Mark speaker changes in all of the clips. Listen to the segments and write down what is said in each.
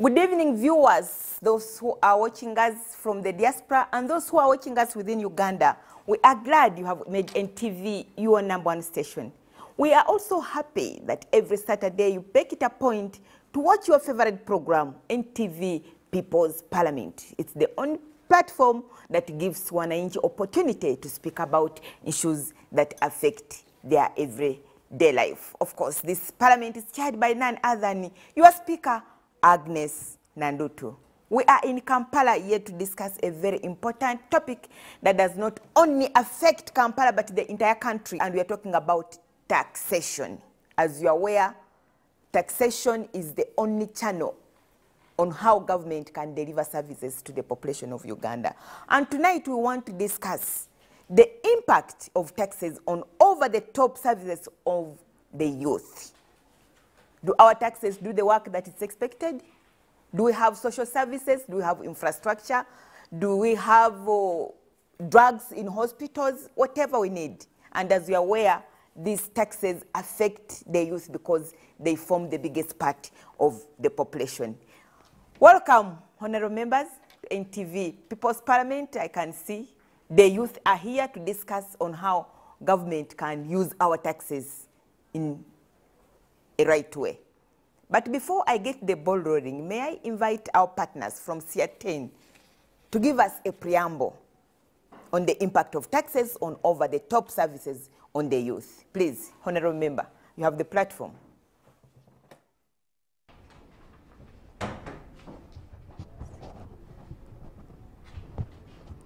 Speaker 1: Good evening, viewers, those who are watching us from the diaspora and those who are watching us within Uganda. We are glad you have made NTV your #1 station. We are also happy that every Saturday you make it a point to watch your favorite program, NTV People's Parliament. It's the only platform that gives wananchi opportunity to speak about issues that affect their everyday life. Of course, this parliament is chaired by none other than your speaker, Agnes Nandutu. We are in Kampala here to discuss a very important topic that does not only affect Kampala but the entire country, and we are talking about taxation. As you are aware, taxation is the only channel on how government can deliver services to the population of Uganda. And tonight we want to discuss the impact of taxes on over-the-top services of the youth. Do our taxes do the work that is expected? Do we have social services? Do we have infrastructure? Do we have drugs in hospitals? Whatever we need. And as you are aware, these taxes affect the youth because they form the biggest part of the population. Welcome, honorable members, to NTV People's Parliament. I can see the youth are here to discuss on how government can use our taxes in a right way. But before I get the ball rolling, may I invite our partners from CR10 to give us a preamble on the impact of taxes on over-the-top services on the youth. Please, honorable member, you have the platform.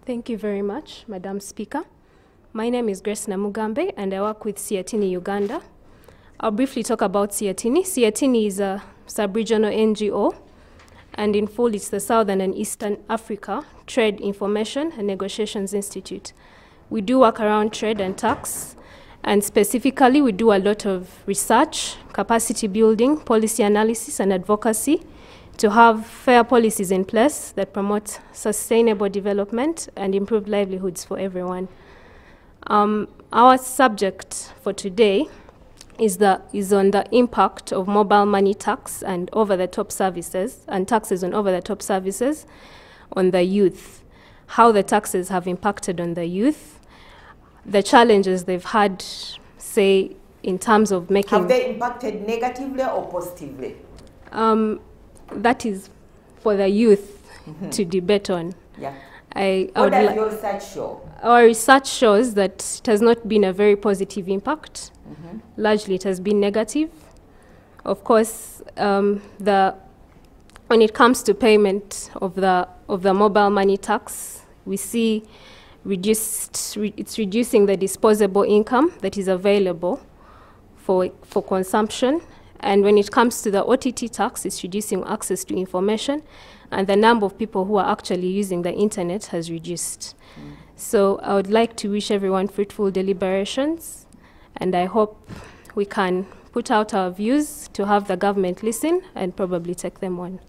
Speaker 2: Thank you very much, Madam Speaker. My name is Grace Namugambe, and I work with Siatini Uganda. I'll briefly talk about Siatini. Siatini is a sub-regional NGO, and in full, it's the Southern and Eastern Africa Trade Information and Negotiations Institute. We do work around trade and tax, and specifically, we do a lot of research, capacity building, policy analysis, and advocacy to have fair policies in place that promote sustainable development and improve livelihoods for everyone. Our subject for today is on the impact of mobile money tax and over-the-top services and taxes on over-the-top services on the youth, how the taxes have impacted on the youth, the challenges they've had, say, in terms of making...
Speaker 1: Have they impacted negatively or positively?
Speaker 2: That is for the youth to debate on.
Speaker 1: Yeah.
Speaker 2: What
Speaker 1: does your research show?
Speaker 2: Our research shows that it has not been a very positive impact. Largely, it has been negative. Of course, when it comes to payment of the mobile money tax, we see it's reducing the disposable income that is available for consumption. And when it comes to the OTT tax, it's reducing access to information, and the number of people who are actually using the internet has reduced. So I would like to wish everyone fruitful deliberations, and I hope we can put out our views to have the government listen and probably take them on.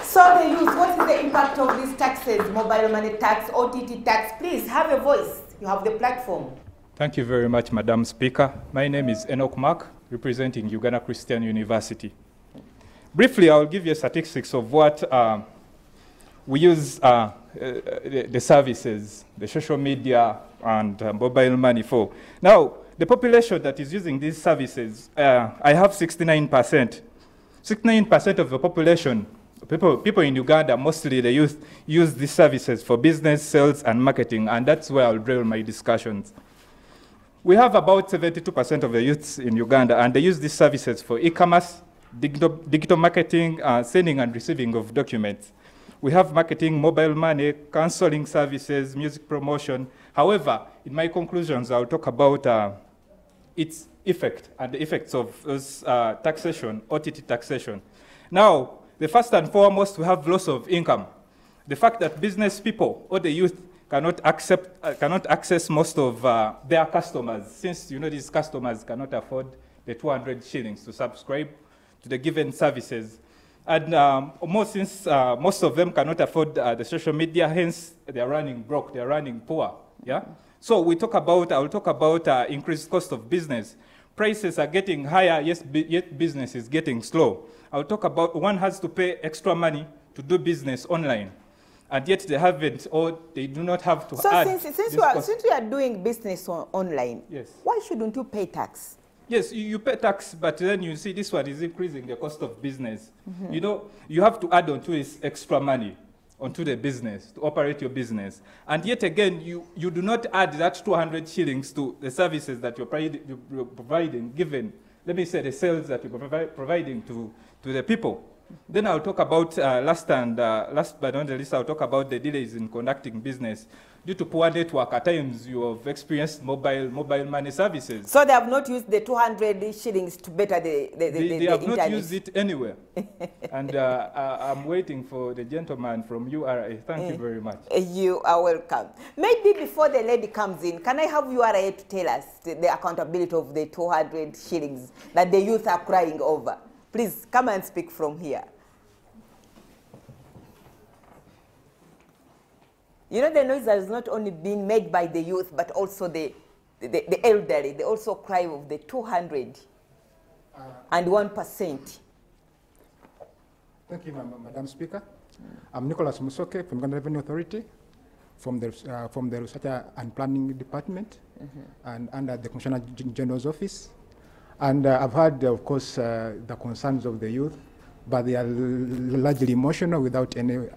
Speaker 1: So the youth, what is the impact of these taxes, mobile money tax, OTT tax? Please have a voice. You have the platform.
Speaker 3: Thank you very much, Madam Speaker. My name is Enoch Mark, representing Uganda Christian University. Briefly, I'll give you statistics of what we use the services, the social media and mobile money for. Now, the population that is using these services, I have 69%. 69% of the population, people in Uganda, mostly the youth, use these services for business, sales, and marketing, and that's where I'll drill my discussions. We have about 72% of the youths in Uganda, and they use these services for e-commerce, digital marketing, sending and receiving of documents. We have marketing, mobile money, counseling services, music promotion. However, in my conclusions, I'll talk about its effect and the effects of this taxation, OTT taxation. Now, the first and foremost, we have loss of income. The fact that business people or the youth cannot access most of their customers, since these customers cannot afford the 200 shillings to subscribe to the given services. And since most of them cannot afford the social media, hence they are running broke, they are running poor. Yeah. So I'll talk about increased cost of business. prices are getting higher, yet business is getting slow. I'll talk about one has to pay extra money to do business online, and yet they haven't, or they do not have to add.
Speaker 1: So since you are doing business online,
Speaker 3: yes,
Speaker 1: why shouldn't you pay tax?
Speaker 3: Yes, you pay tax, but then you see this one is increasing the cost of business. You know, you have to add onto this extra money onto the business to operate your business. And yet again, you do not add that 200 shillings to the services that you're providing, given, let me say, the sales that you're providing to the people. Then I'll talk about, last but not least, I'll talk about the delays in conducting business. Due to poor network, at times you have experienced mobile money services.
Speaker 1: So they have not used the 200 shillings to better the
Speaker 3: They have
Speaker 1: internet.
Speaker 3: not used it anywhere. And I'm waiting for the gentleman from URA. Thank you very much.
Speaker 1: You are welcome. Maybe before the lady comes in, can I have URA to tell us the accountability of the 200 shillings that the youth are crying over? Please come and speak from here. You know, the noise has not only been made by the youth, but also the elderly. They also cry of the 200 and 1%.
Speaker 4: Thank you, Madam Speaker. I'm Nicholas Musoke from Uganda Revenue Authority, from the Research and Planning Department, and under the Commissioner General's Office. And I've heard, of course, the concerns of the youth, but they are largely emotional without any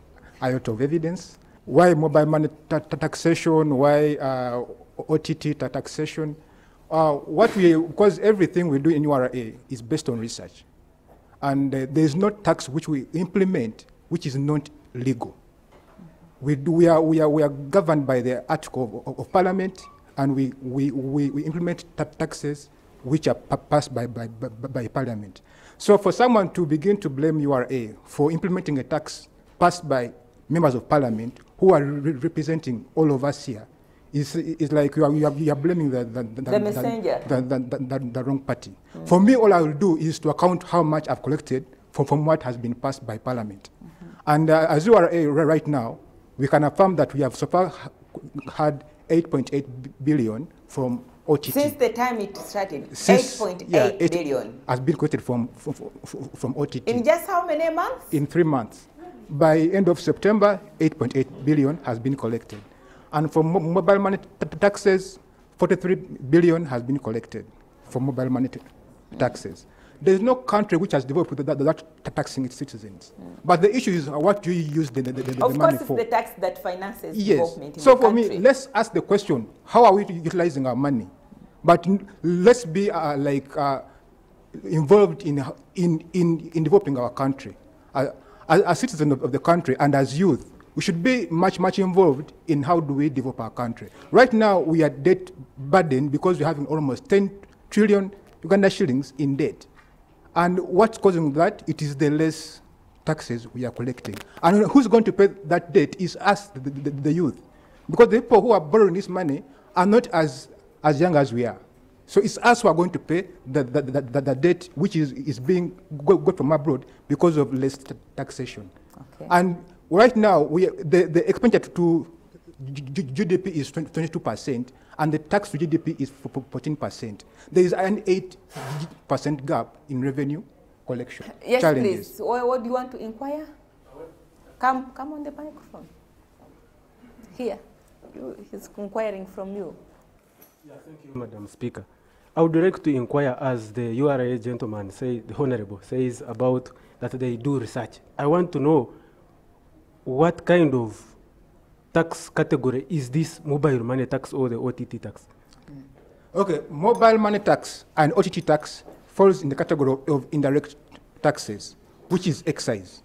Speaker 4: iota of evidence. Why mobile money taxation? Why OTT taxation? Because everything we do in URA is based on research. And there is no tax which we implement which is not legal. We are governed by the Article of Parliament, and we implement taxes which are passed by Parliament. So for someone to begin to blame URA for implementing a tax passed by members of Parliament who are representing all of us here is like you are blaming the
Speaker 1: messenger,
Speaker 4: the wrong party. For me, all I will do is to account how much I've collected from what has been passed by Parliament. And as URA right now, we can affirm that we have so far had 8.8 billion from OTT.
Speaker 1: Since the time it started, 8.8 billion
Speaker 4: has been collected from OTT.
Speaker 1: In just how many months?
Speaker 4: In 3 months. By end of September, 8.8 billion has been collected. And for mobile money taxes, 43 billion has been collected for mobile money taxes. There is no country which has developed without taxing its citizens. But the issue is what do you use the money for?
Speaker 1: Of course, it's the tax that finances development in
Speaker 4: so
Speaker 1: the
Speaker 4: for
Speaker 1: country.
Speaker 4: me, let's ask the question, how are we utilizing our money? But let's be involved in developing our country. As citizens of the country and as youth, we should be much involved in how do we develop our country. Right now, we are debt burdened because we're having almost 10 trillion Uganda shillings in debt. And what's causing that? It is the less taxes we are collecting. And who's going to pay that debt is us, the youth. Because the people who are borrowing this money are not as young as we are. So it's us who are going to pay the debt which is being got from abroad because of less taxation.
Speaker 1: Okay.
Speaker 4: And right now, the expenditure to GDP is 22%, and the tax to GDP is 14%. There is an 8% gap in revenue collection.
Speaker 1: Yes,
Speaker 4: challenges.
Speaker 1: please. What do you want to inquire? Come on the microphone. Here. He's inquiring from you.
Speaker 5: Yeah, thank you, Madam Speaker. I would like to inquire, as the URA gentleman, the Honorable, says about that they do research. I want to know what kind of tax category is this mobile money tax or the OTT tax?
Speaker 4: Okay, mobile money tax and OTT tax falls in the category of indirect taxes, which is excise.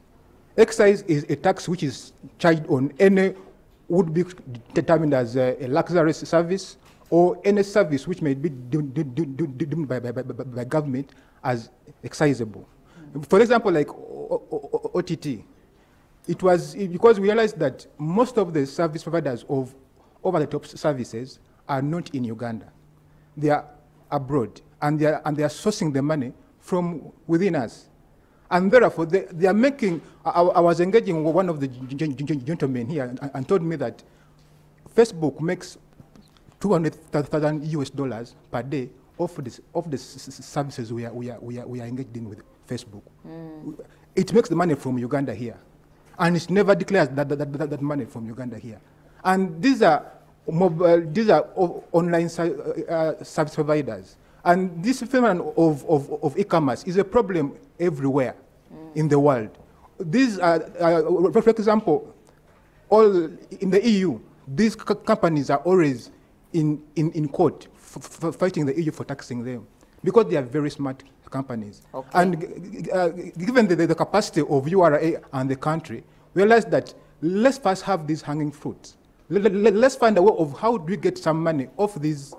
Speaker 4: Excise is a tax which is charged on any, would be determined as a luxurious service or any service which may be deemed by government as excisable. For example, like OTT, it was because we realized that most of the service providers of over-the-top services are not in Uganda. They are abroad, and they are sourcing the money from within us. And therefore, they are making, I was engaging with one of the gentlemen here and told me that Facebook makes $200,000 US per day of the services we are engaged in with Facebook. It makes the money from Uganda here, and it never declares that money from Uganda here. And these are online service providers. And this phenomenon of e-commerce is a problem everywhere in the world. These are, for example, all in the EU, these companies are always in court fighting the EU for taxing them because they are very smart companies. Okay. And given the capacity of URA and the country, we realize that let's first have these hanging fruits. Let's find a way of how do we get some money off these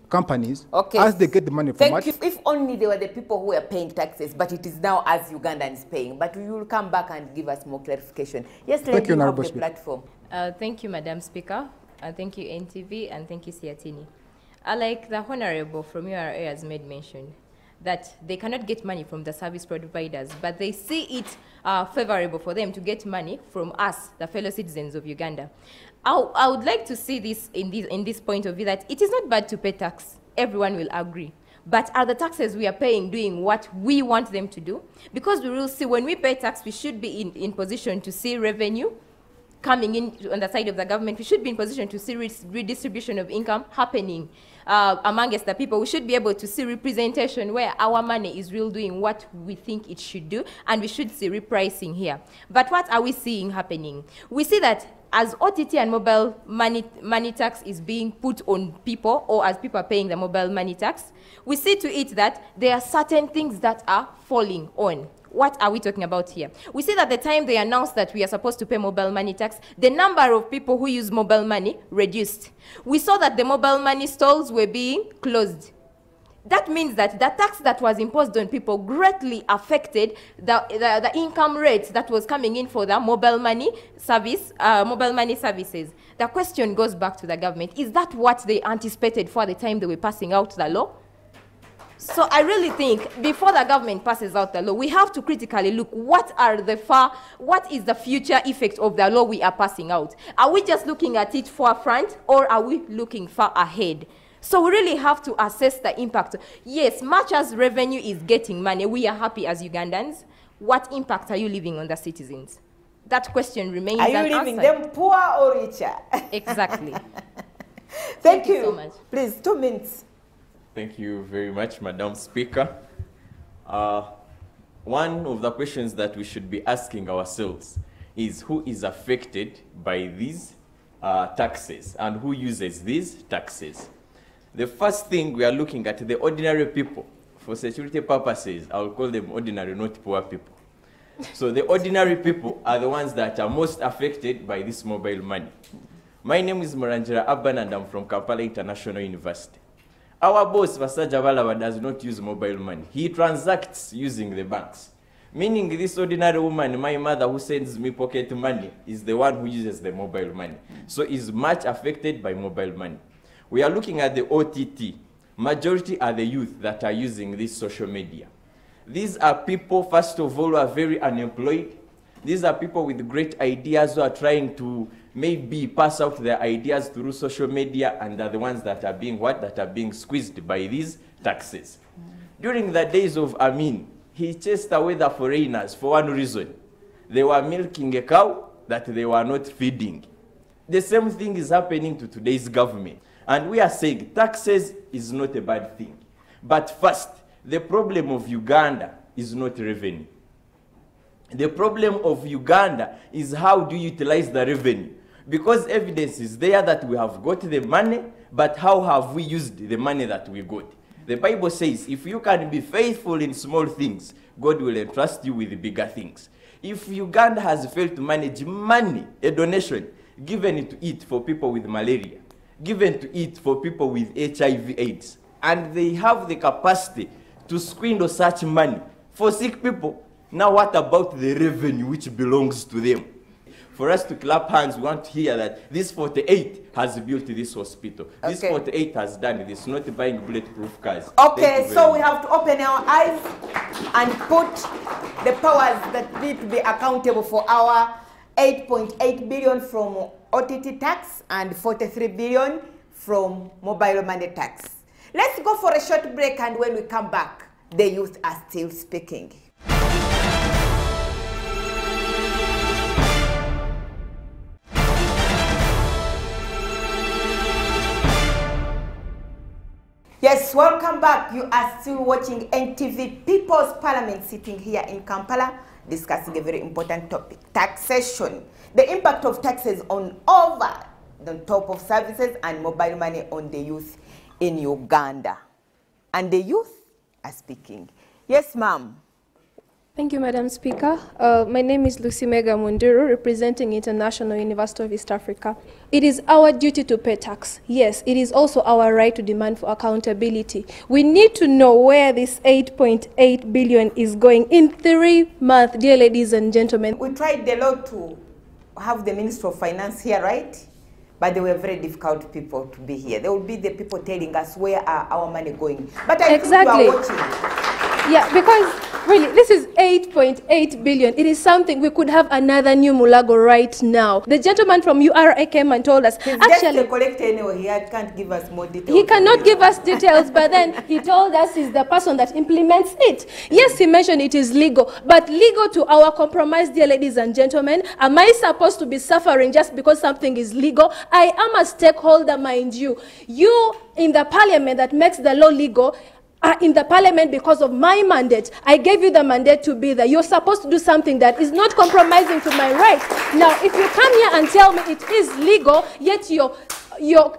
Speaker 4: companies as they get the money from us.
Speaker 1: If only they were the people who were paying taxes, but it is now as Ugandans paying. But we will come back and give us more clarification. Yes, thank you, have the platform.
Speaker 6: Thank you, Madam Speaker. Thank you, NTV, and thank you, Siatini. Like the Honorable from URA has made mention, that they cannot get money from the service providers, but they see it favorable for them to get money from us, the fellow citizens of Uganda. I would like to see this in this point of view, that it is not bad to pay tax. Everyone will agree. But are the taxes we are paying doing what we want them to do? Because we will see when we pay tax, we should be in position to see revenue coming in on the side of the government. We should be in position to see redistribution of income happening amongst the people. We should be able to see representation where our money is really doing what we think it should do, and we should see repricing here. But what are we seeing happening? We see that as OTT and mobile money tax is being put on people, or as people are paying the mobile money tax, we see to it that there are certain things that are falling on. What are we talking about here? We see that the time they announced that we are supposed to pay mobile money tax, the number of people who use mobile money reduced. We saw that the mobile money stalls were being closed. That means that the tax that was imposed on people greatly affected the income rates that was coming in for the mobile money services. The question goes back to the government. Is that what they anticipated for the time they were passing out the law? So I really think before the government passes out the law, we have to critically look what is the future effect of the law we are passing out. Are we just looking at it forefront, or are we looking far ahead? So we really have to assess the impact. Yes, much as revenue is getting money, we are happy as Ugandans. What impact are you leaving on the citizens? That question remains unanswered. Are you leaving them
Speaker 1: poor or richer?
Speaker 6: Exactly.
Speaker 1: Thank you
Speaker 6: so much.
Speaker 1: Please, 2 minutes.
Speaker 7: Thank you very much, Madam Speaker. One of the questions that we should be asking ourselves is who is affected by these taxes and who uses these taxes. The first thing we are looking at the ordinary people. For security purposes, I will call them ordinary, not poor people. So the ordinary people are the ones that are most affected by this mobile money. My name is Moranjira Abban and I'm from Kampala International University. Our boss, Vasaja Balaba, does not use mobile money. He transacts using the banks. Meaning this ordinary woman, my mother who sends me pocket money, is the one who uses the mobile money. So is much affected by mobile money. We are looking at the OTT. Majority are the youth that are using this social media. These are people, first of all, who are very unemployed. These are people with great ideas who are trying to maybe pass out their ideas through social media, and are the ones that are being That are being squeezed by these taxes. During the days of Amin, he chased away the foreigners for one reason. They were milking a cow that they were not feeding. The same thing is happening to today's government. And we are saying taxes is not a bad thing. But first, the problem of Uganda is not revenue. The problem of Uganda is how do you utilize the revenue? Because evidence is there that we have got the money, but how have we used the money that we got? The Bible says, if you can be faithful in small things, God will entrust you with bigger things. If Uganda has failed to manage money, a donation, given to it for people with malaria, given to it for people with HIV/AIDS, and they have the capacity to swindle such money for sick people, now what about the revenue which belongs to them? For us to clap hands, we want to hear that this 48 has built this hospital. Okay. This 48 has done this, not buying bulletproof cars.
Speaker 1: Okay, so we have to open our eyes and put the powers that need to be accountable for our 8.8 billion from OTT tax and 43 billion from mobile money tax. Let's go for a short break, and when we come back, the youth are still speaking. Yes, welcome back. You are still watching NTV People's Parliament, sitting here in Kampala, discussing a very important topic, taxation. The impact of taxes on top of services and mobile money on the youth in Uganda. And the youth are speaking. Yes, ma'am.
Speaker 2: Thank you, Madam Speaker. My name is Lucy Mega Munduru, representing International University of East Africa. It is our duty to pay tax. Yes, it is also our right to demand for accountability. We need to know where this 8.8 billion is going in 3 months, dear ladies and gentlemen.
Speaker 1: We tried a lot to have the Minister of Finance here, right? But they were very difficult people to be here. They will be the people telling us where are our money going. But I think you are watching.
Speaker 2: Yeah, because really, this is 8.8 billion. It is something we could have another new Mulago right now. The gentleman from URA came and told us,
Speaker 1: he's actually just a collector anyway. He can't give us more details.
Speaker 2: He cannot give us details, but then he told us he's the person that implements it. Yes, he mentioned it is legal, but legal to our compromise, dear ladies and gentlemen. Am I supposed to be suffering just because something is legal? I am a stakeholder, mind you. You in the parliament that makes the law legal are in the parliament because of my mandate. I gave you the mandate to be there. You're supposed to do something that is not compromising to my rights. Now, if you come here and tell me it is legal, yet you're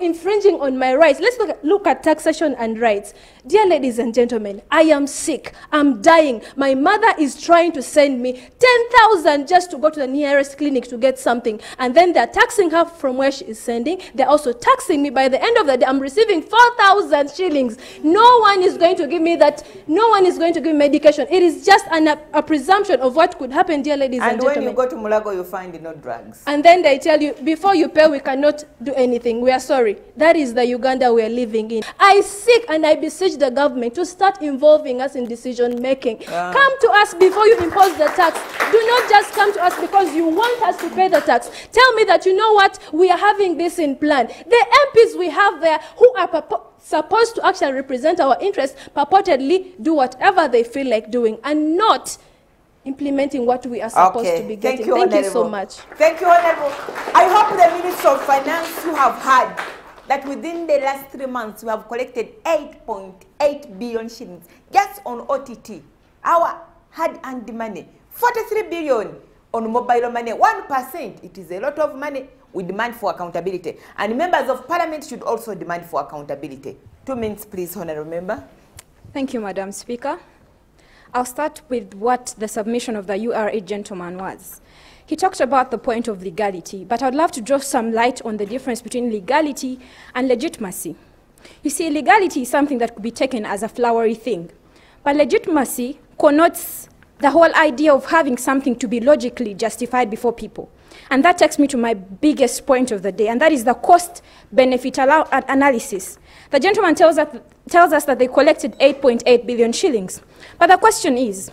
Speaker 2: infringing on my rights. Let's look at taxation and rights. Dear ladies and gentlemen, I am sick. I'm dying. My mother is trying to send me 10,000 just to go to the nearest clinic to get something. And then they're taxing her from where she is sending. They're also taxing me. By the end of the day, I'm receiving 4,000 shillings. No one is going to give me that. No one is going to give me medication. It is just a presumption of what could happen, dear ladies and gentlemen.
Speaker 1: And when you go to Mulago, you find no drugs.
Speaker 2: And then they tell you, before you pay, we cannot do anything. We are sorry. That is the Uganda we are living in. I seek and I beseech the government to start involving us in decision making. Come to us before you impose the tax. Do not just come to us because you want us to pay the tax. Tell me that, you know what, we are having this in plan. The MPs we have there who are supposed to actually represent our interests purportedly do whatever they feel like doing and not implementing what we are supposed to be getting. Thank you so much.
Speaker 1: Thank you, Honorable. I hope the Minister of Finance, you have heard that within the last 3 months, we have collected 8.8 billion shillings just on OTT, our hard-earned money. 43 billion on mobile money, 1%. It is a lot of money. We demand for accountability. And members of parliament should also demand for accountability. 2 minutes, please, Honorable Member.
Speaker 8: Thank you, Madam Speaker. I'll start with what the submission of the URA gentleman was. He talked about the point of legality, but I'd love to draw some light on the difference between legality and legitimacy. You see, legality is something that could be taken as a flowery thing, but legitimacy connotes the whole idea of having something to be logically justified before people. And that takes me to my biggest point of the day, and that is the cost-benefit analysis. The gentleman tells us that they collected 8.8 billion shillings. But the question is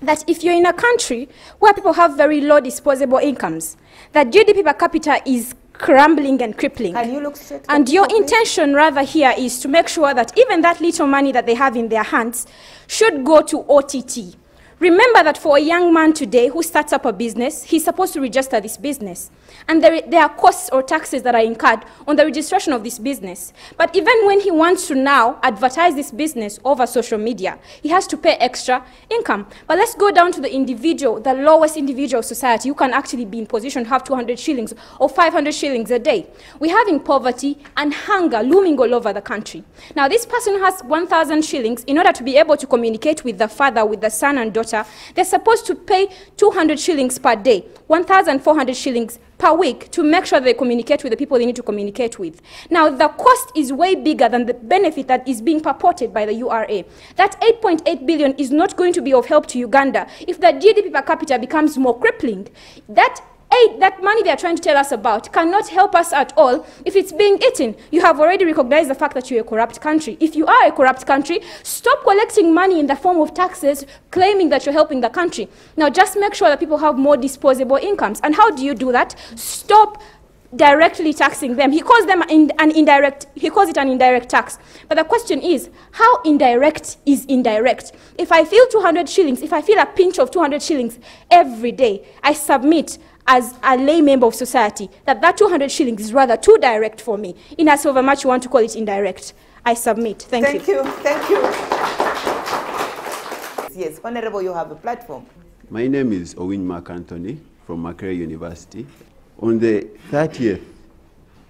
Speaker 8: that if you're in a country where people have very low disposable incomes, that GDP per capita is crumbling and crippling.
Speaker 1: Can you look straight?
Speaker 8: And your intention rather here is to make sure that even that little money that they have in their hands should go to OTT. Remember that for a young man today who starts up a business, he's supposed to register this business. And there are costs or taxes that are incurred on the registration of this business. But even when he wants to now advertise this business over social media, he has to pay extra income. But let's go down to the individual, the lowest individual of society who can actually be in position to have 200 shillings or 500 shillings a day. We're having poverty and hunger looming all over the country. Now, this person has 1,000 shillings. In order to be able to communicate with the father, with the son and daughter, they're supposed to pay 200 shillings per day, 1,400 shillings per week to make sure they communicate with the people they need to communicate with. Now, the cost is way bigger than the benefit that is being purported by the URA. That 8.8 billion is not going to be of help to Uganda if the GDP per capita becomes more crippling. That money they are trying to tell us about cannot help us at all if it's being eaten. You have already recognized the fact that you're a corrupt country. If you are a corrupt country, stop collecting money in the form of taxes, claiming that you're helping the country. Now, just make sure that people have more disposable incomes. And how do you do that? Stop directly taxing them. He calls them an indirect, he calls it an indirect tax. But the question is, how indirect is indirect? If I feel 200 shillings, if I feel a pinch of 200 shillings every day, I submit as a lay member of society that 200 shillings is rather too direct for me. In as however much you want to call it indirect, I submit. Thank you.
Speaker 1: Thank you. Yes, Honorable, you have a platform.
Speaker 9: My name is Owen Mark Anthony from Makerere University. On the 30th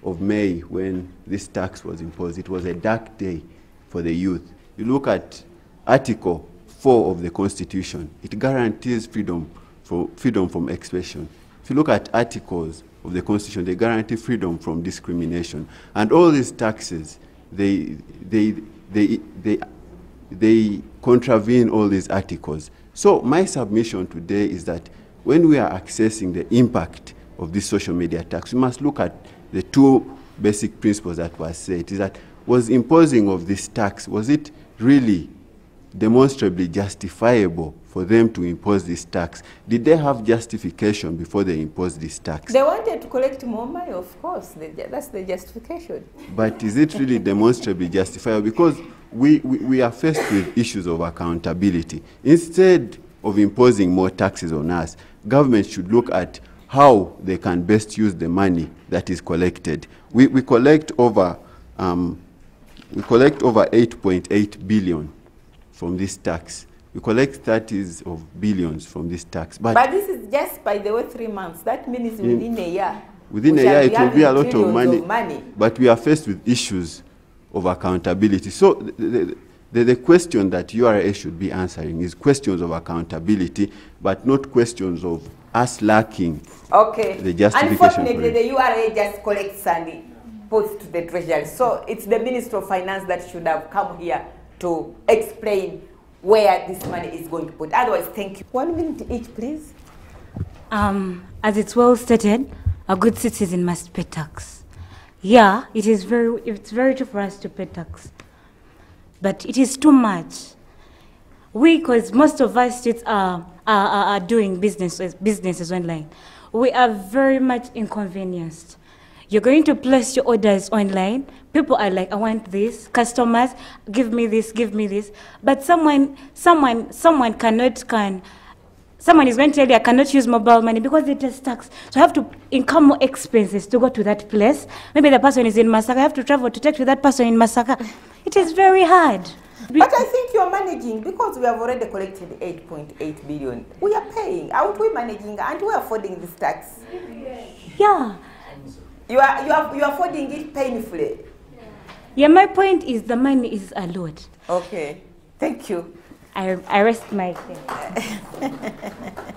Speaker 9: of May, when this tax was imposed, it was a dark day for the youth. You look at Article 4 of the Constitution, it guarantees freedom from expression. If you look at articles of the Constitution, they guarantee freedom from discrimination. And all these taxes, they contravene all these articles. So my submission today is that when we are assessing the impact of this social media tax, we must look at the two basic principles that were said. Is that was imposing of this tax, was it really demonstrably justifiable for them to impose this tax? Did they have justification before they imposed this tax?
Speaker 1: They wanted to collect more money, of course. That's the justification.
Speaker 9: But is it really demonstrably justifiable? Because we are faced with issues of accountability. Instead of imposing more taxes on us, government should look at how they can best use the money that is collected. We collect over 8.8 billion from this tax. We collect 30s of billions from this tax. But
Speaker 1: this is just, by the way, 3 months. That means within a year.
Speaker 9: Within a year, it will be a lot of money. But we are faced with issues of accountability. So the question that URA should be answering is questions of accountability, but not questions of us lacking the justification.
Speaker 1: Unfortunately, the URA just collects and puts to the treasury. So it's the Minister of Finance that should have come here to explain where this money is going to put. Otherwise, thank you. 1 minute each, please.
Speaker 10: As it's well stated, a good citizen must pay tax. Yeah, it's very true for us to pay tax, but it is too much. Because most of us states are doing businesses online, we are very much inconvenienced. You're going to place your orders online. People are like, I want this. Customers, give me this, give me this. But someone is going to tell you, I cannot use mobile money because it is tax. So I have to incur more expenses to go to that place. Maybe the person is in Masaka. I have to travel to take to that person in Masaka. It is very hard.
Speaker 1: But I think you're managing, because we have already collected 8.8 billion. We are paying. Aren't we managing? Aren't we affording this tax?
Speaker 10: Yeah.
Speaker 1: You are affording it painfully.
Speaker 10: Yeah, my point is the money is a lot.
Speaker 1: Okay. Thank you.
Speaker 10: I rest my case.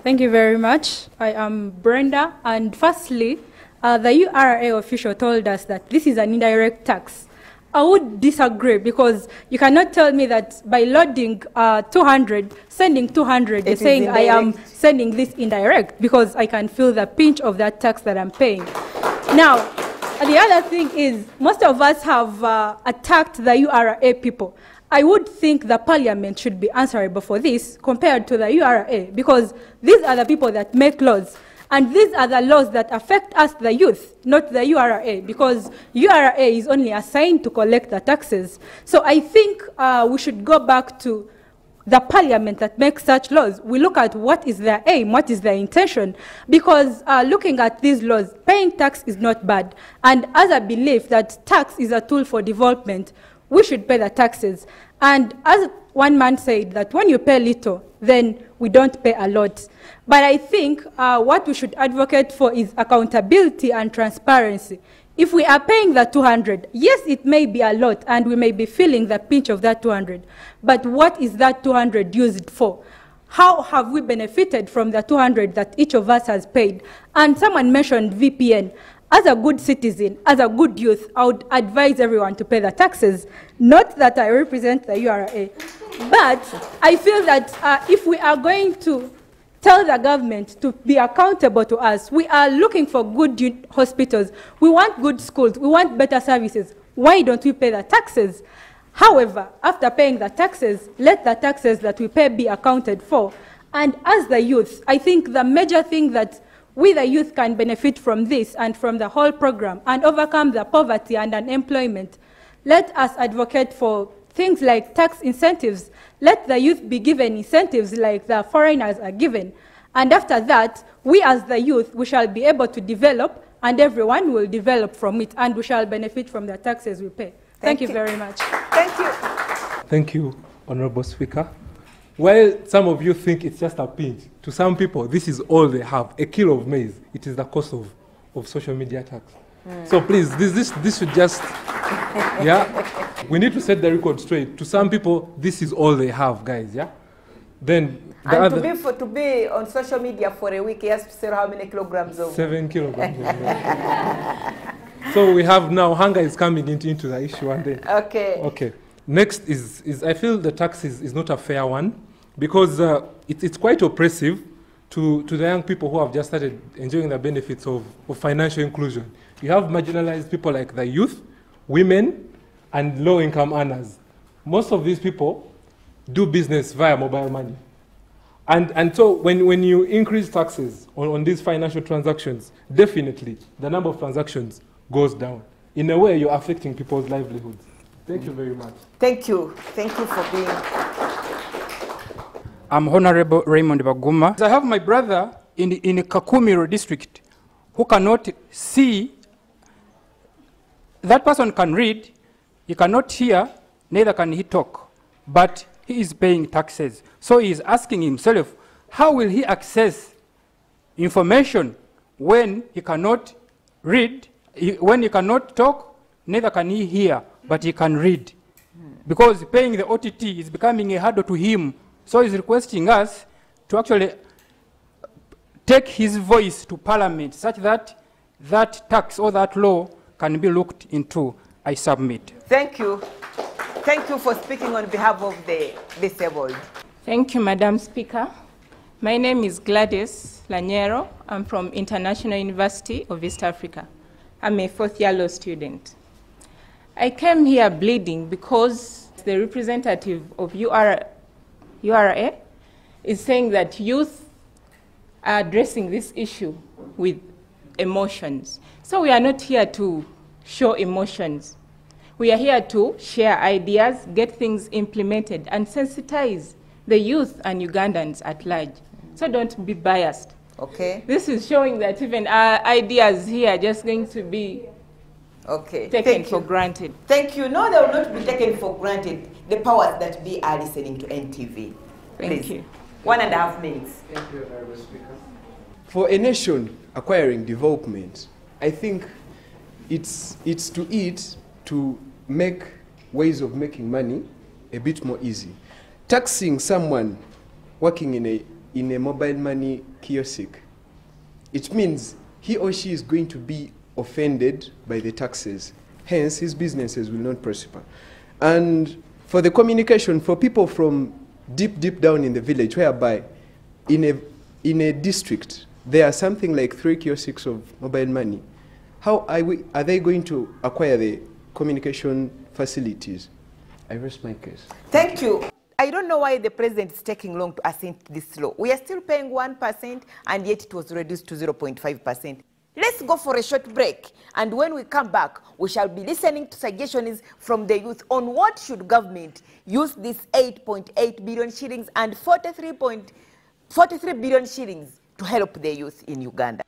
Speaker 11: Thank you very much. I am Brenda, and firstly, the URA official told us that this is an indirect tax. I would disagree, because you cannot tell me that by loading 200, sending 200, you're saying I am sending this indirect, because I can feel the pinch of that tax that I'm paying. Now, the other thing is, most of us have attacked the URA people. I would think the parliament should be answerable for this compared to the URA, because these are the people that make laws. And these are the laws that affect us, the youth, not the URA, because URA is only assigned to collect the taxes. So I think we should go back to the parliament that makes such laws. We look at what is their aim, what is their intention, because looking at these laws, paying tax is not bad. And as I believe that tax is a tool for development, we should pay the taxes. And as one man said, that when you pay little, then we don't pay a lot. But I think what we should advocate for is accountability and transparency. If we are paying the 200, yes, it may be a lot, and we may be feeling the pinch of that 200. But what is that 200 used for? How have we benefited from the 200 that each of us has paid? And someone mentioned VPN. As a good citizen, as a good youth, I would advise everyone to pay the taxes. Not that I represent the URA, but I feel that if we are going to tell the government to be accountable to us, we are looking for good hospitals, we want good schools, we want better services. Why don't we pay the taxes? However, after paying the taxes, let the taxes that we pay be accounted for. And as the youth, I think the major thing that we the youth can benefit from this and from the whole program and overcome the poverty and unemployment. Let us advocate for things like tax incentives. Let the youth be given incentives like the foreigners are given. And after that, we as the youth, we shall be able to develop, and everyone will develop from it, and we shall benefit from the taxes we pay. Thank you very much.
Speaker 1: Thank you.
Speaker 5: Thank you, Honorable Speaker. While some of you think it's just a pinch, to some people, this is all they have. A kilo of maize, it is the cost of social media tax. So please, this should just, yeah? We need to set the record straight. To some people, this is all they have, guys, yeah? Then the
Speaker 1: and to be on social media for a week, he has to sell how many kilograms of?
Speaker 5: 7 kilograms. So we have now, hunger is coming into the issue. And then, okay. Next is I feel the tax is not a fair one, because it's quite oppressive to the young people who have just started enjoying the benefits of financial inclusion. You have marginalized people like the youth, women, and low-income earners. Most of these people do business via mobile money. And so when you increase taxes on these financial transactions, definitely the number of transactions goes down. In a way, you're affecting people's livelihoods. Thank you very much.
Speaker 1: Thank you. Thank you for being.
Speaker 12: I'm Honorable Raymond Baguma. I have my brother in Kakumiro district who cannot see. That person can read, he cannot hear, neither can he talk, but he is paying taxes. So he is asking himself, how will he access information when he cannot read, when he cannot talk, neither can he hear, but he can read? Because paying the OTT is becoming a hurdle to him. So he's requesting us to actually take his voice to Parliament such that that tax or that law can be looked into. I submit.
Speaker 1: Thank you. Thank you for speaking on behalf of the disabled.
Speaker 13: Thank you, Madam Speaker. My name is Gladys Lanyero. I'm from International University of East Africa. I'm a fourth-year law student. I came here bleeding because the representative of URA is saying that youth are addressing this issue with emotions. So we are not here to show emotions. We are here to share ideas, get things implemented, and sensitize the youth and Ugandans at large. So don't be biased.
Speaker 1: Okay.
Speaker 13: This is showing that even our ideas here are just going to be taken for granted.
Speaker 1: Thank you. No, they will not be taken for granted. The powers that be are listening to NTV.
Speaker 13: Thank you.
Speaker 1: 1.5 minutes.
Speaker 14: Thank you, Honorable Speaker. For a nation acquiring development, I think it's to it to make ways of making money a bit more easy. Taxing someone working in a mobile money kiosk, it means he or she is going to be offended by the taxes. Hence, his businesses will not prosper. And for the communication, for people from deep down in the village, whereby in a district, there are something like 3 kiosks of mobile money, how are they going to acquire the communication facilities? I rest my case.
Speaker 1: Thank you. I don't know why the president is taking long to assent this law. We are still paying 1%, and yet it was reduced to 0.5%. Let's go for a short break, and when we come back, we shall be listening to suggestions from the youth on what should government use this 8.8 billion shillings and 43 billion shillings to help the youth in Uganda.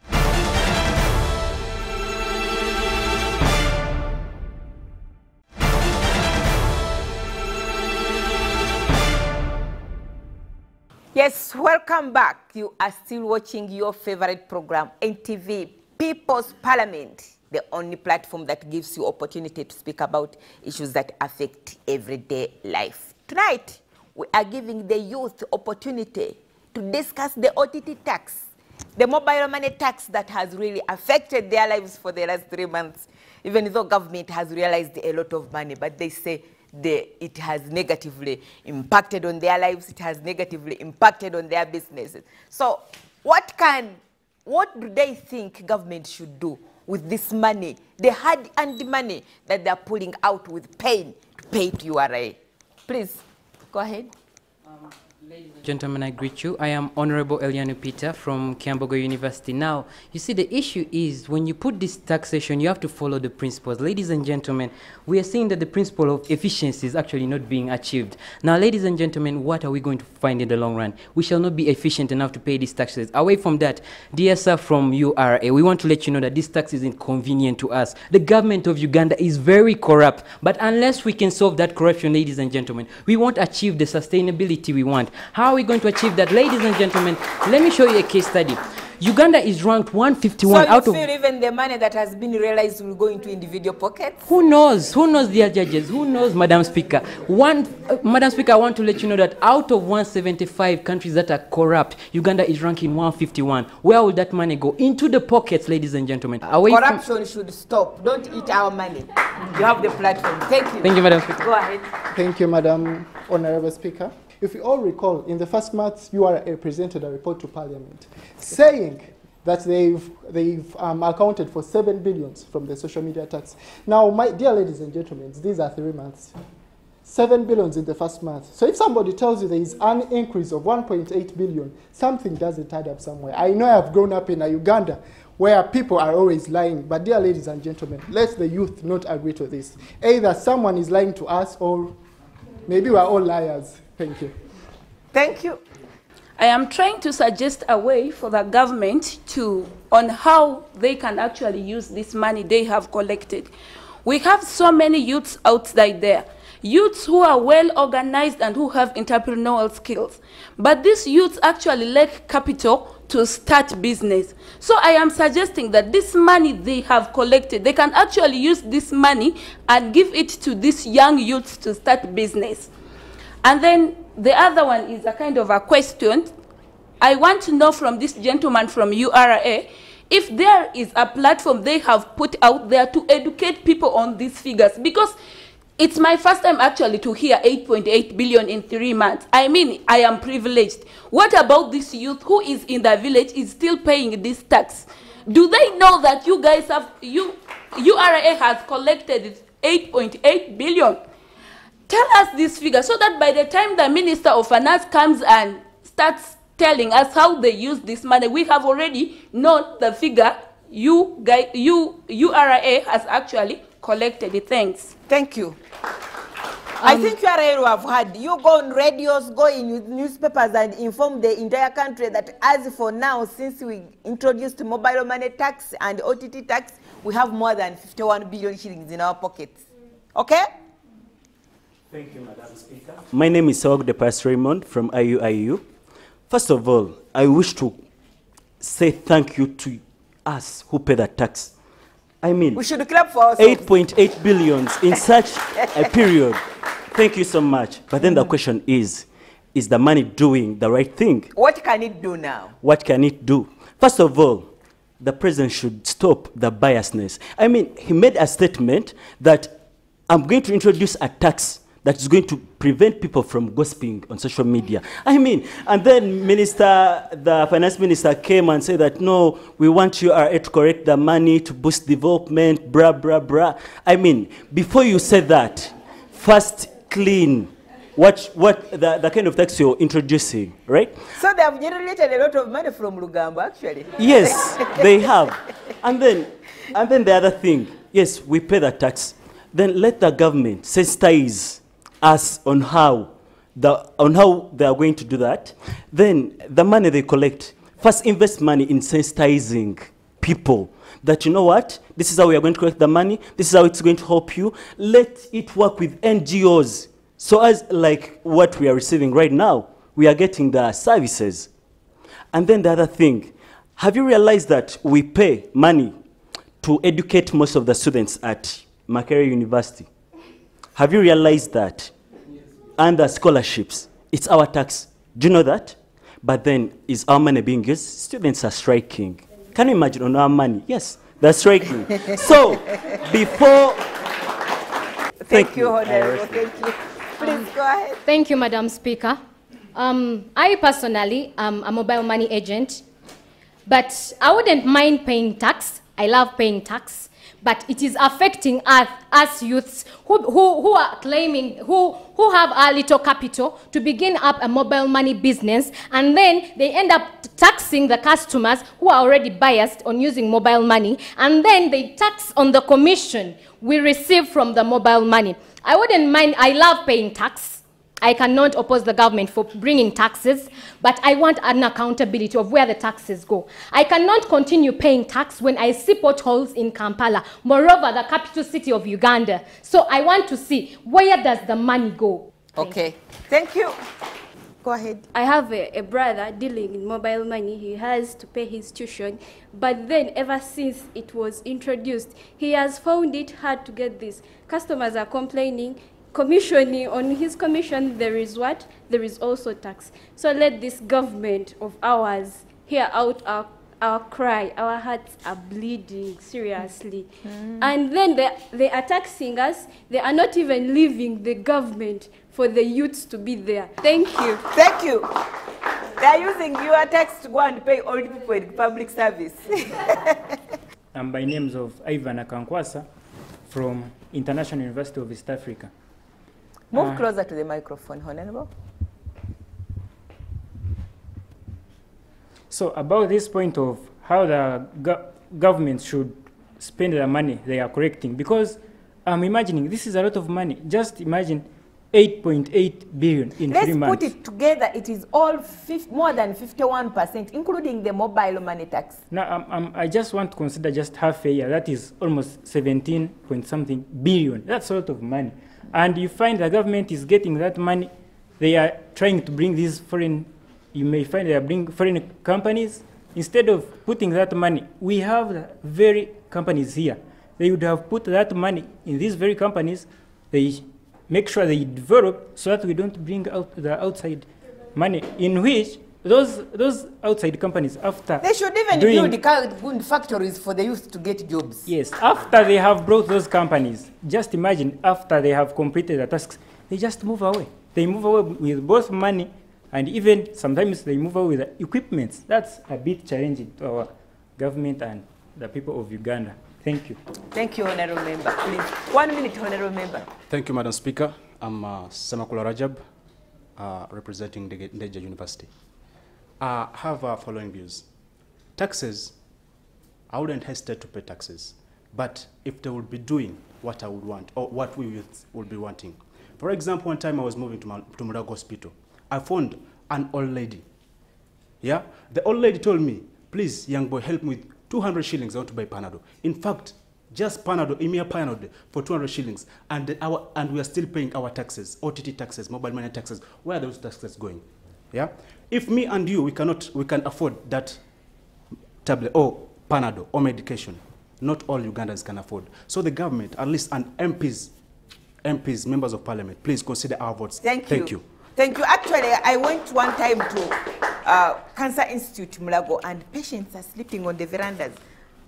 Speaker 1: Yes, welcome back. You are still watching your favorite program, NTV People's Parliament, the only platform that gives you opportunity to speak about issues that affect everyday life. Tonight, we are giving the youth opportunity to discuss the OTT tax, the mobile money tax that has really affected their lives for the last 3 months, even though government has realized a lot of money, but they say it has negatively impacted on their lives, it has negatively impacted on their businesses. So what do they think government should do with this money, the hard-earned money that they're pulling out with pain to pay to URA? Please, go ahead.
Speaker 15: Gentlemen, I greet you. I am Honorable Elianu Peter from Kiambogo University. Now, you see, the issue is when you put this taxation, you have to follow the principles. Ladies and gentlemen, we are seeing that the principle of efficiency is actually not being achieved. Now, ladies and gentlemen, what are we going to find in the long run? We shall not be efficient enough to pay these taxes. Away from that, dear sir from URA, we want to let you know that this tax is inconvenient to us. The government of Uganda is very corrupt, but unless we can solve that corruption, ladies and gentlemen, we won't achieve the sustainability we want. How are we going to achieve that? Ladies and gentlemen, let me show you a case study. Uganda is ranked 151 out of...
Speaker 1: So you feel even the money that has been realized will go into individual pockets?
Speaker 15: Who knows? Who knows, dear judges? Who knows, Madam Speaker? Madam Speaker, I want to let you know that out of 175 countries that are corrupt, Uganda is ranking 151. Where will that money go? Into the pockets, ladies and gentlemen.
Speaker 1: Corruption should stop. Don't eat our money. You have the platform. Thank you.
Speaker 15: Thank you, Madam Speaker.
Speaker 1: Go ahead.
Speaker 16: Thank you, Madam Honorable Speaker. If you all recall, in the first month, URA presented a report to Parliament saying that they've accounted for 7 billion from the social media tax. Now, my dear ladies and gentlemen, these are 3 months. 7 billion in the first month. So if somebody tells you there is an increase of 1.8 billion, something doesn't add up somewhere. I know I've grown up in Uganda where people are always lying, but dear ladies and gentlemen, let the youth not agree to this. Either someone is lying to us or maybe we're all liars. Thank you.
Speaker 1: Thank you.
Speaker 17: I am trying to suggest a way for the government on how they can actually use this money they have collected. We have so many youths outside there, youths who are well organized and who have entrepreneurial skills. But these youths actually lack capital to start business. So I am suggesting that this money they have collected, they can actually use this money and give it to these young youths to start business. And then the other one is a kind of a question. I want to know from this gentleman from URA if there is a platform they have put out there to educate people on these figures, because it's my first time actually to hear 8.8 billion in 3 months. I mean, I am privileged. What about this youth who is in the village is still paying this tax? Do they know that you guys have, URA has collected 8.8 billion? Tell us this figure so that by the time the Minister of Finance comes and starts telling us how they use this money, we have already known the figure URA has actually collected. Thanks.
Speaker 1: Thank you. I think URA will have had, you go on radios, go in newspapers and inform the entire country that as for now, since we introduced mobile money tax and OTT tax, we have more than 51 billion shillings in our pockets. Okay?
Speaker 18: Thank you, Madam Speaker. My name is Sawag Depas Raymond from IUIU. First of all, I wish to say thank you to us who pay that tax. I mean,
Speaker 1: we should clap for ourselves.
Speaker 18: 8.8 billion in such a period. Thank you so much. But then the question is the money doing the right thing?
Speaker 1: What can it do now?
Speaker 18: What can it do? First of all, the president should stop the biasness. I mean, he made a statement that I'm going to introduce a tax that is going to prevent people from gossiping on social media. I mean, and then the finance minister came and said that, no, we want URA to correct the money to boost development, blah, blah, blah. I mean, before you say that, first clean what the kind of tax you're introducing, right?
Speaker 1: So they have generated a lot of money from Lugambo, actually.
Speaker 18: Yes, they have. And then the other thing, yes, we pay the tax. Then let the government sensitize us on how they are going to do that. Then the money they collect, first invest money in sensitizing people that, you know what, this is how we are going to collect the money, this is how it's going to help you. Let it work with NGOs. So as like what we are receiving right now, we are getting the services. And then the other thing, have you realized that we pay money to educate most of the students at Makerere University? Have you realized that? And the scholarships, it's our tax. Do you know that? But then, is our money being used? Students are striking. Can you imagine on our money? Yes, they're striking. So, before...
Speaker 1: Thank you, Honorable. Thank you. Please go ahead.
Speaker 2: Thank you, Madam Speaker. I personally am a mobile money agent, but I wouldn't mind paying tax.
Speaker 19: I love paying tax, but it is affecting us youths who are claiming, who have a little capital to begin up a mobile money business, and then they end up taxing the customers who are already biased on using mobile money, and then they tax on the commission we receive from the mobile money. I wouldn't mind, I love paying tax. I cannot oppose the government for bringing taxes, but I want an accountability of where the taxes go. I cannot continue paying tax when I see potholes in Kampala, moreover, the capital city of Uganda. So I want to see, where does the money go?
Speaker 1: Okay, thank you. Go ahead.
Speaker 20: I have a brother dealing in mobile money. He has to pay his tuition, but then ever since it was introduced, he has found it hard to get this. Customers are complaining. Commissioning, on his commission, there is what? There is also tax. So let this government of ours hear out our cry. Our hearts are bleeding, seriously. And then they are taxing us. They are not even leaving the government for the youths to be there. Thank you.
Speaker 1: Thank you. They are using your tax to go and pay old people in public service.
Speaker 12: I'm by names of Ivan Akankwasa from International University of East Africa.
Speaker 1: Move closer to the microphone, Honorable.
Speaker 12: So about this point of how the government should spend the money they are collecting, because I'm imagining this is a lot of money. Just imagine 8.8 billion in 3 months.
Speaker 1: Let's put it together. It is all more than 51%, including the mobile money tax.
Speaker 12: Now, I just want to consider just half a year. That is almost 17 point something billion. That's a lot of money. And you find the government is getting that money. They are trying to bring these foreign, you may find they are bringing foreign companies. Instead of putting that money, we have the very companies here. They would have put that money in these very companies. They make sure they develop so that we don't bring out the outside money, in which those outside companies, after
Speaker 1: they should even build factories for the youth to get jobs.
Speaker 12: Yes, after they have brought those companies, just imagine after they have completed the tasks, they just move away. They move away with both money and even sometimes they move away with the equipment. That's a bit challenging to our government and the people of Uganda. Thank you.
Speaker 1: Thank you, Honorable Member. Please, 1 minute, Honorable Member.
Speaker 21: Thank you, Madam Speaker. I'm Samakula Rajab, representing the Ndeja University. I have following views. Taxes, I wouldn't hesitate to pay taxes, but if they would be doing what I would want, or what we would be wanting. For example, one time I was moving to Murago Hospital. I found an old lady. Yeah? The old lady told me, please, young boy, help me with 200 shillings, I want to buy Panadol. In fact, just Panadol, a mere Panadol for 200 shillings, and we are still paying our taxes, OTT taxes, mobile money taxes. Where are those taxes going? Yeah? If me and you, we can afford that tablet or Panadol or medication. Not all Ugandans can afford. So the government, at least, and MPs, members of parliament, please consider our votes.
Speaker 1: Thank you. Thank you. Actually, I went one time to Cancer Institute Mulago, and patients are sleeping on the verandas.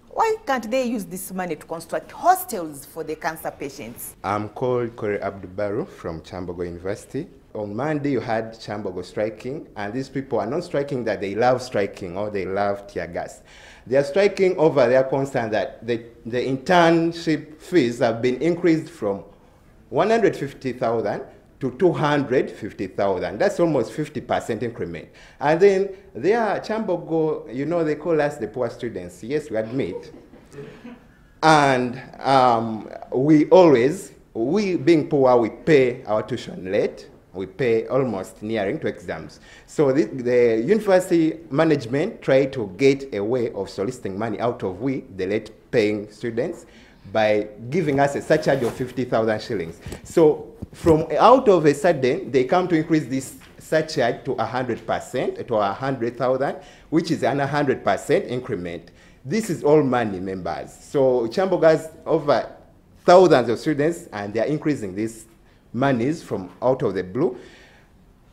Speaker 1: Why can't they use this money to construct hostels for the cancer patients?
Speaker 22: I'm called Kore Abdubaru from Chambogo University. On Monday, you had Chambogo striking, and these people are not striking that they love striking or they love tear gas. They are striking over their concern that the internship fees have been increased from 150,000 to 250,000. That's almost 50% increment. And then their Chambogo, you know, they call us the poor students. Yes, we admit. And we being poor, we pay our tuition late. We pay almost nearing to exams. So the university management tried to get a way of soliciting money out of the late paying students, by giving us a surcharge of 50,000 shillings. So from out of a sudden, they come to increase this surcharge to 100%, to 100,000, which is an 100% increment. This is all money, members. So Chambogo has over thousands of students, and they are increasing these monies from out of the blue.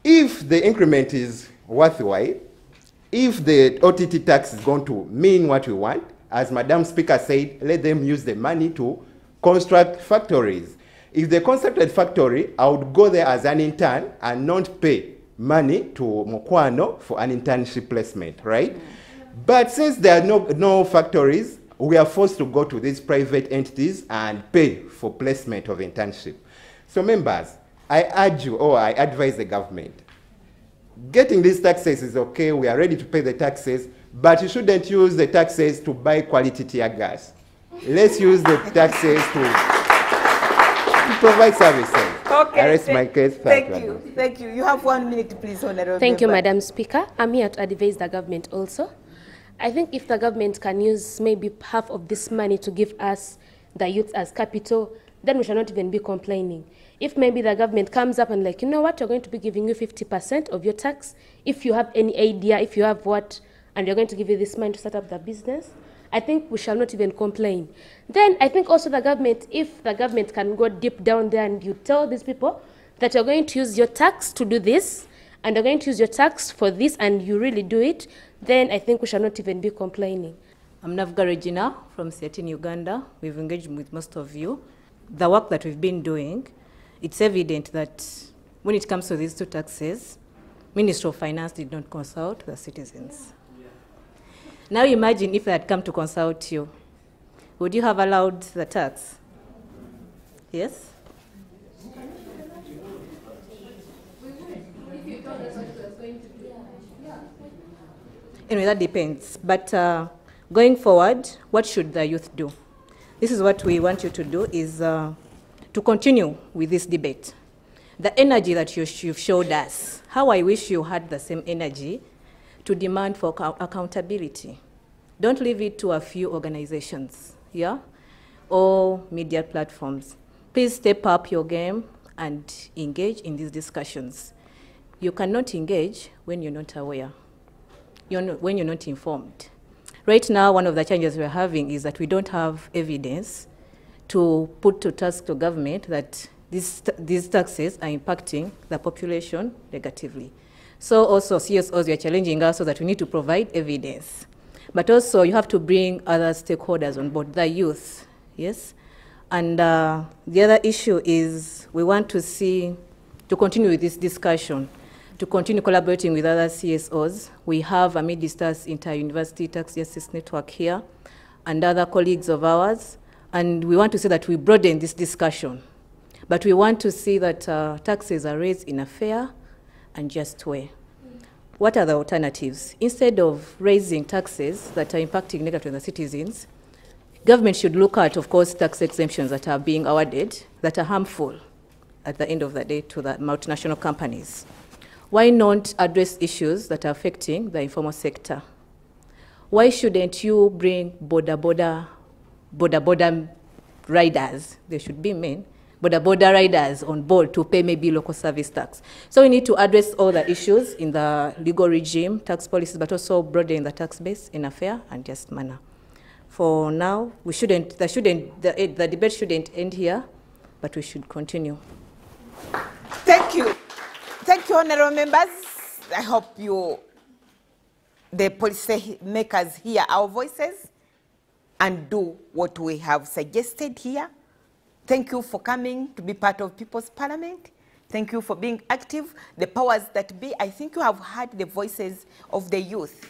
Speaker 22: If the increment is worthwhile, if the OTT tax is going to mean what we want, as Madam Speaker said, let them use the money to construct factories. If they constructed factory, I would go there as an intern and not pay money to Mokwano for an internship placement, right? But since there are no factories, we are forced to go to these private entities and pay for placement of internship. So members, I urge you, or I advise the government, getting these taxes is okay, we are ready to pay the taxes, but you shouldn't use the taxes to buy quality tear gas. Let's use the taxes to provide services.
Speaker 1: Okay.
Speaker 22: I rest my case.
Speaker 1: Thank you. Thank you. You have 1 minute, please, Honorable
Speaker 3: Thank you,
Speaker 1: Member.
Speaker 3: Madam Speaker. I'm here to advise the government also. I think if the government can use maybe half of this money to give us, the youth, as capital, then we shall not even be complaining. If maybe the government comes up and like, you know what, we're going to be giving you 50% of your tax. If you have any idea, if you have what, and we're going to give you this money to start up the business, I think we shall not even complain. Then I think also the government, if the government can go deep down there and you tell these people that you're going to use your tax to do this, and you're going to use your tax for this, and you really do it, then I think we shall not even be complaining.
Speaker 4: I'm Navga Regina from Siatini, Uganda. We've engaged with most of you. The work that we've been doing, it's evident that when it comes to these two taxes, Ministry of Finance did not consult the citizens. Now imagine if they had come to consult you. Would you have allowed the tax? Yes? Anyway, that depends. But going forward, what should the youth do? This is what we want you to do, is to continue with this debate. The energy that you've showed us, how I wish you had the same energy to demand for accountability. Don't leave it to a few organizations, yeah, or media platforms. Please step up your game and engage in these discussions. You cannot engage when you're not aware, when you're not informed. Right now, one of the challenges we're having is that we don't have evidence to put to task to government that these taxes are impacting the population negatively. So also CSOs, we are challenging us so that we need to provide evidence. But also you have to bring other stakeholders on board, the youth, yes? And the other issue is we want to continue with this discussion, to continue collaborating with other CSOs. We have a Mid-East Inter-University Tax Justice Network here and other colleagues of ours. And we want to see that we broaden this discussion. But we want to see that taxes are raised in a fair and just way. What are the alternatives? Instead of raising taxes that are impacting negatively on the citizens, government should look at, of course, tax exemptions that are being awarded that are harmful at the end of the day to the multinational companies. Why not address issues that are affecting the informal sector? Why shouldn't you bring border riders, they should be men, border riders on board to pay maybe local service tax? So we need to address all the issues in the legal regime, tax policies, but also broaden the tax base in a fair and just manner. For now, the debate shouldn't end here, but we should continue.
Speaker 1: Thank you. Thank you, honorable members. I hope the policy makers, hear our voices and do what we have suggested here. Thank you for coming to be part of People's Parliament. Thank you for being active. The powers that be, I think you have heard the voices of the youth.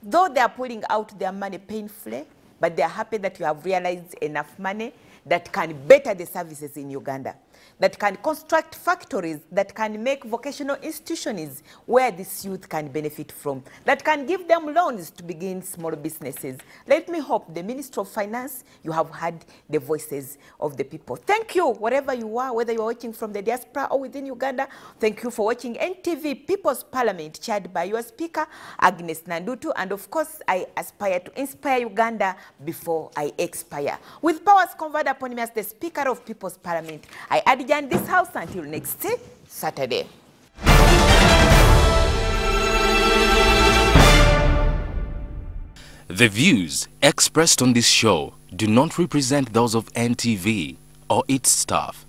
Speaker 1: Though they are pulling out their money painfully, but they are happy that you have realized enough money that can better the services in Uganda, that can construct factories, that can make vocational institutions where this youth can benefit from, that can give them loans to begin small businesses. Let me hope the Ministry of Finance, you have heard the voices of the people. Thank you, wherever you are, whether you are watching from the diaspora or within Uganda. Thank you for watching NTV People's Parliament, chaired by your speaker, Agnes Nandutu. And of course, I aspire to inspire Uganda before I expire. With powers conferred upon me as the Speaker of People's Parliament, I adjourn this house until next Saturday.
Speaker 23: The views expressed on this show do not represent those of NTV or its staff.